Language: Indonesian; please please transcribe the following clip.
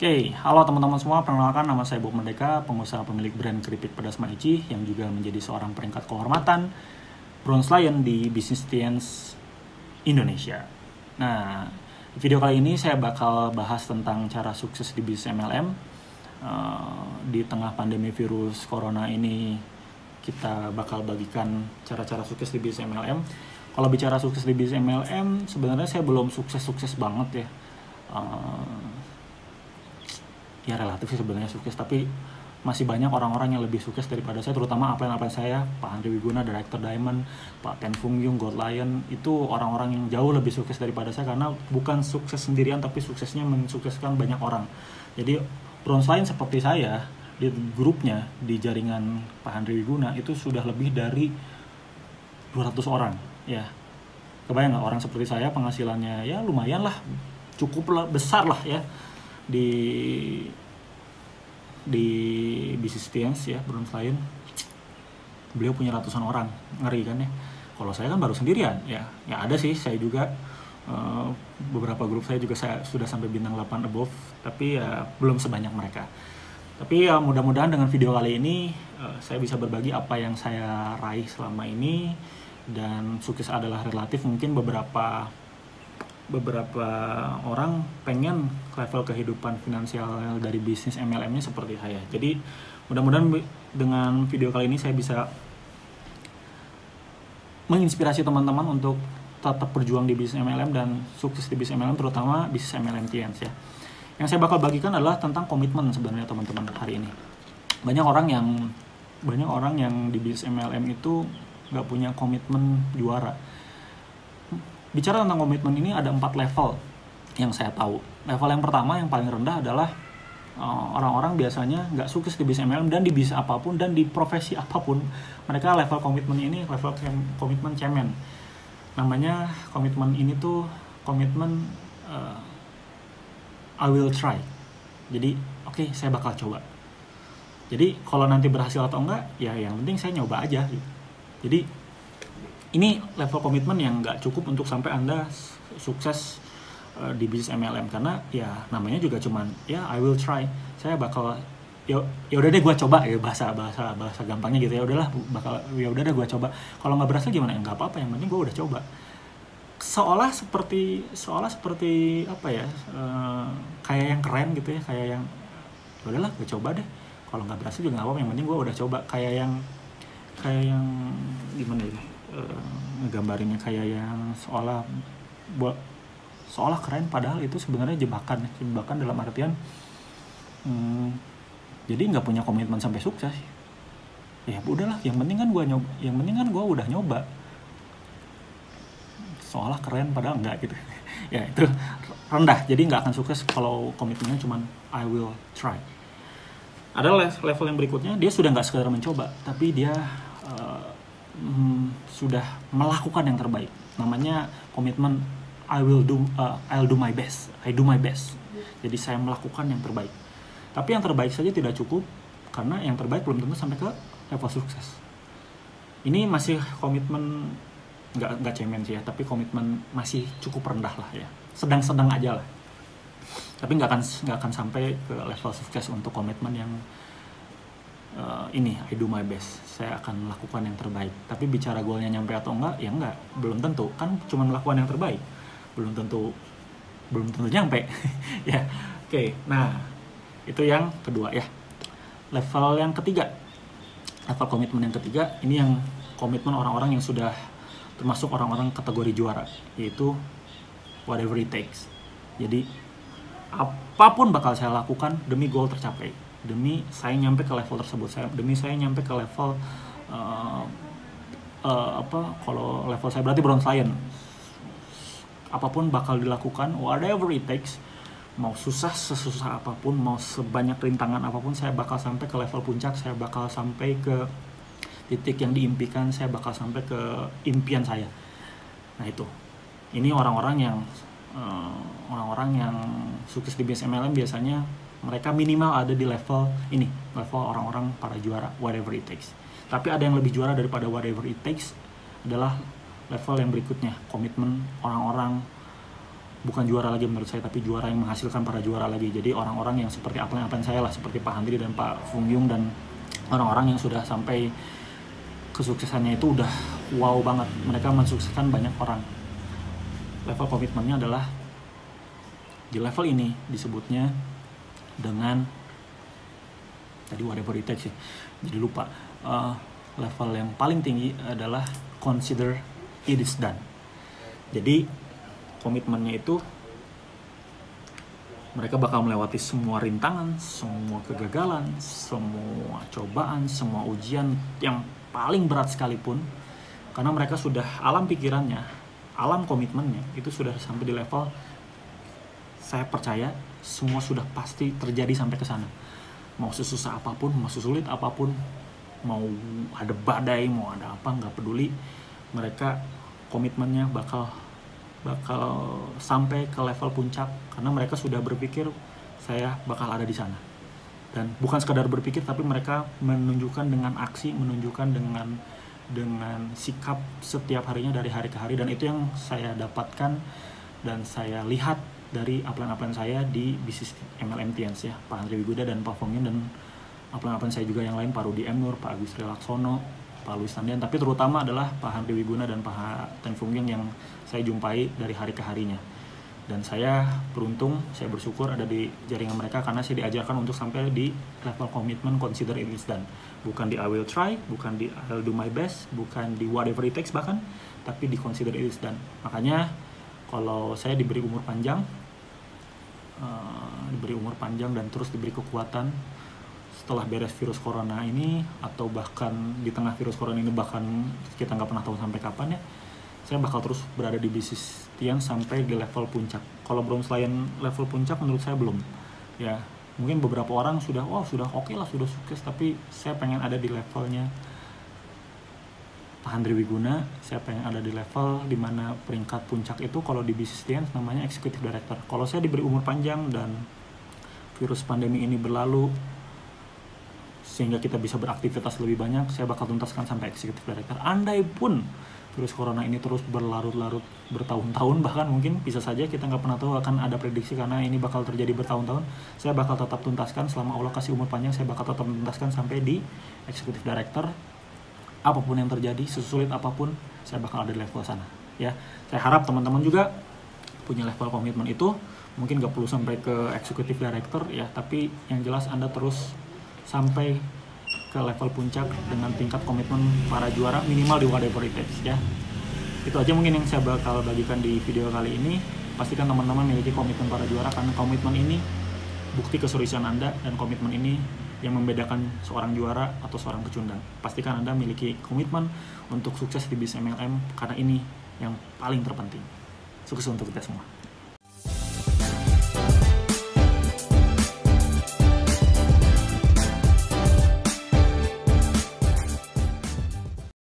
Halo teman-teman semua, perkenalkan nama saya Bob Merdeka, pengusaha pemilik brand keripik pedas Maici yang juga menjadi seorang peringkat kehormatan Bronze Lion di Business Science Indonesia. Nah, di video kali ini saya bakal bahas tentang cara sukses di bisnis MLM. Di tengah pandemi virus corona ini, kita bakal bagikan cara-cara sukses di bisnis MLM. Kalau bicara sukses di bisnis MLM, sebenarnya saya belum sukses-sukses banget ya. Ya relatif sih sebenarnya sukses, tapi masih banyak orang-orang yang lebih sukses daripada saya, terutama upline saya, Pak Andri Wiguna, Director Diamond, Pak Ten Fung Yung, Gold Lion, itu orang-orang yang jauh lebih sukses daripada saya, karena bukan sukses sendirian, tapi suksesnya mensukseskan banyak orang. Jadi Bronze Lion seperti saya, di grupnya, di jaringan Pak Andri Wiguna, itu sudah lebih dari 200 orang, ya. Kebayang nggak orang seperti saya, penghasilannya ya lumayan lah, cukup lah, besar lah ya, di Business Science ya, Bronze Lion. Beliau punya ratusan orang, ngeri kan ya. Kalau saya kan baru sendirian ya ada sih, saya juga beberapa grup saya juga saya sudah sampai bintang 8 above, tapi ya belum sebanyak mereka. Tapi ya mudah-mudahan dengan video kali ini saya bisa berbagi apa yang saya raih selama ini. Dan sukses adalah relatif, mungkin beberapa orang pengen level kehidupan finansial dari bisnis MLM-nya seperti saya. Jadi mudah-mudahan dengan video kali ini saya bisa menginspirasi teman-teman untuk tetap berjuang di bisnis MLM dan sukses di bisnis MLM, terutama bisnis MLM Science ya. Yang saya bakal bagikan adalah tentang komitmen sebenarnya teman-teman hari ini. Banyak orang yang di bisnis MLM itu nggak punya komitmen juara. Bicara tentang komitmen ini ada 4 level yang saya tahu. Level yang pertama yang paling rendah adalah orang-orang biasanya nggak sukses di bisnis MLM dan di bisnis apapun dan di profesi apapun. Mereka level komitmen ini level komitmen cemen. Namanya komitmen ini tuh komitmen I will try. Jadi oke, saya bakal coba. Jadi kalau nanti berhasil atau enggak, ya yang penting saya nyoba aja gitu. Jadi ini level komitmen yang nggak cukup untuk sampai Anda sukses di bisnis MLM, karena ya namanya juga cuman ya I will try. Saya bakal ya udah deh gue coba ya, bahasa gampangnya gitu, ya udahlah ya udah deh gue coba. Kalau nggak berhasil gimana? Ya nggak apa-apa, yang penting gue udah coba. Seolah seperti apa ya, kayak yang keren gitu ya, kayak yang udahlah gue coba deh. Kalau nggak berhasil juga nggak apa-apa, yang penting gue udah coba. Kayak yang gimana ya, ngegambarinnya kayak yang seolah keren, padahal itu sebenarnya jebakan dalam artian jadi nggak punya komitmen sampai sukses. Ya udahlah, yang penting kan gue udah nyoba. Seolah keren padahal enggak gitu. Ya itu rendah, jadi nggak akan sukses kalau komitmennya cuman I will try. Ada level yang berikutnya, dia sudah nggak sekedar mencoba, tapi dia sudah melakukan yang terbaik. Namanya komitmen I'll do my best. I do my best. Jadi saya melakukan yang terbaik. Tapi yang terbaik saja tidak cukup, karena yang terbaik belum tentu sampai ke level sukses. Ini masih komitmen nggak cemen sih ya, tapi komitmen masih cukup rendah lah ya. Sedang-sedang aja lah. Tapi nggak akan sampai ke level sukses untuk komitmen yang ini I do my best, saya akan melakukan yang terbaik. Tapi bicara goalnya nyampe atau enggak, ya enggak, belum tentu. Kan cuma melakukan yang terbaik, belum tentu nyampe. Ya, oke. Nah, itu yang kedua ya. Level yang ketiga, level komitmen yang ketiga, ini yang komitmen orang-orang yang sudah termasuk orang-orang kategori juara, yaitu whatever it takes. Jadi apapun bakal saya lakukan demi goal tercapai, demi saya nyampe ke level tersebut, demi saya nyampe ke level kalau level saya berarti Bronze Lion. Apapun bakal dilakukan, whatever it takes. Mau sesusah apapun, mau sebanyak rintangan apapun, saya bakal sampai ke level puncak, saya bakal sampai ke titik yang diimpikan, saya bakal sampai ke impian saya. Nah itu, ini orang-orang yang sukses di bisnis MLM biasanya mereka minimal ada di level ini, level orang-orang para juara, whatever it takes. Tapi ada yang lebih juara daripada whatever it takes, adalah level yang berikutnya, komitmen orang-orang bukan juara lagi menurut saya, tapi juara yang menghasilkan para juara lagi. Jadi orang-orang yang seperti apa saya lah, seperti Pak Handri dan Pak Fung Yung, dan orang-orang yang sudah sampai kesuksesannya itu udah wow banget. Mereka mensukseskan banyak orang. Level komitmennya adalah di level ini disebutnya dengan tadi whatever it takes ya, jadi lupa. Level yang paling tinggi adalah consider it is done. Jadi komitmennya itu mereka bakal melewati semua rintangan, semua kegagalan, semua cobaan, semua ujian yang paling berat sekalipun, karena mereka sudah alam pikirannya, alam komitmennya itu sudah sampai di level saya percaya semua sudah pasti terjadi sampai ke sana. Mau sesusah apapun, mau sesulit apapun, mau ada badai, mau ada apa, nggak peduli, mereka komitmennya bakal sampai ke level puncak, karena mereka sudah berpikir saya bakal ada di sana. Dan bukan sekadar berpikir, tapi mereka menunjukkan dengan aksi, menunjukkan dengan sikap setiap harinya dari hari ke hari. Dan itu yang saya dapatkan dan saya lihat dari upline saya di bisnis MLM Tians ya, Pak Handri Wiguda dan Pak Fung Yung, dan upline saya juga yang lain, Pak Rudi M. Nur, Pak Agus Relaksono, Pak Luis Tandian, tapi terutama adalah Pak Handri Wiguna dan Pak Tan Fung Yung yang saya jumpai dari hari ke harinya. Dan saya beruntung, saya bersyukur ada di jaringan mereka, karena saya diajarkan untuk sampai di level komitmen consider it is done. Bukan di I will try, bukan di I'll do my best, bukan di whatever it takes bahkan, tapi di consider it is done. Makanya kalau saya diberi umur panjang, dan terus diberi kekuatan setelah beres virus corona ini, atau bahkan di tengah virus corona ini, bahkan kita nggak pernah tahu sampai kapan ya, saya bakal terus berada di bisnis Tian sampai di level puncak. Kalau belum selain level puncak, menurut saya belum ya. Mungkin beberapa orang sudah oke lah, sudah sukses, tapi saya pengen ada di levelnya Pak Handri Wiguna. Saya pengen ada di level dimana peringkat puncak itu kalau di bisnis Tian namanya Executive Director. Kalau saya diberi umur panjang dan virus pandemi ini berlalu sehingga kita bisa beraktivitas lebih banyak, saya bakal tuntaskan sampai Executive Director. Andai pun virus corona ini terus berlarut-larut bertahun-tahun, bahkan mungkin bisa saja, kita nggak pernah tahu, akan ada prediksi karena ini bakal terjadi bertahun-tahun, saya bakal tetap tuntaskan selama Allah kasih umur panjang. Saya bakal tetap tuntaskan sampai di Executive Director. Apapun yang terjadi, sesulit apapun, saya bakal ada di level sana ya. Saya harap teman-teman juga punya level komitmen itu. Mungkin nggak perlu sampai ke Executive Director ya, tapi yang jelas Anda terus sampai ke level puncak dengan tingkat komitmen para juara minimal di whatever it takes ya. Itu aja mungkin yang saya bakal bagikan di video kali ini. Pastikan teman-teman memiliki komitmen para juara, karena komitmen ini bukti keseriusan Anda, dan komitmen ini yang membedakan seorang juara atau seorang pecundang. Pastikan Anda memiliki komitmen untuk sukses di bisnis MLM, karena ini yang paling terpenting. Sukses untuk kita semua.